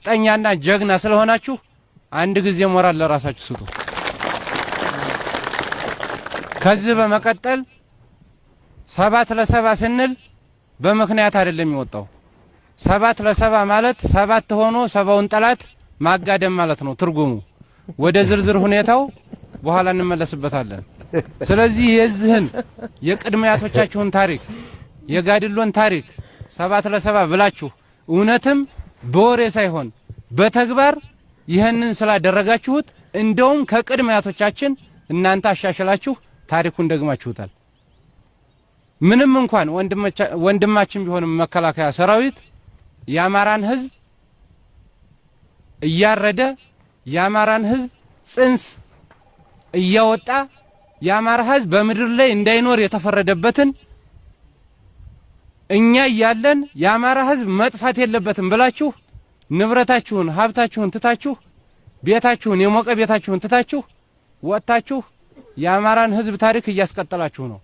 ነፍጠኛና ጀግና ስለሆናችሁ አንድ ጊዜ ሞራል ለራሳችሁ ስጡ። ከዚህ በመቀጠል 7 ለ7 ስንል በምክንያት አይደለም የሚወጣው። 7 ለ7 ማለት 7 ሆኖ 70ውን ጠላት ማጋደም ማለት ነው ትርጉሙ። ወደ ዝርዝር ሁኔታው በኋላ እንመለስበታለን። ስለዚህ የዚህን የቅድሚያቶቻችሁን ታሪክ የጋድሎን ታሪክ 7 ለ7 ብላችሁ እውነትም በወሬ ሳይሆን በተግባር ይህንን ስላደረጋችሁት እንደውም ከቅድሚያቶቻችን እናንተ አሻሽላችሁ ታሪኩን ደግማችሁታል። ምንም እንኳን ወንድማችን ቢሆንም መከላከያ ሰራዊት የአማራን ህዝብ እያረደ የአማራን ህዝብ ጽንስ እያወጣ የአማራ ህዝብ በምድር ላይ እንዳይኖር የተፈረደበትን እኛ ያለን የአማራ ህዝብ መጥፋት የለበትም ብላችሁ ንብረታችሁን ሀብታችሁን ትታችሁ ቤታችሁን የሞቀ ቤታችሁን ትታችሁ ወጣችሁ የአማራን ህዝብ ታሪክ እያስቀጠላችሁ ነው።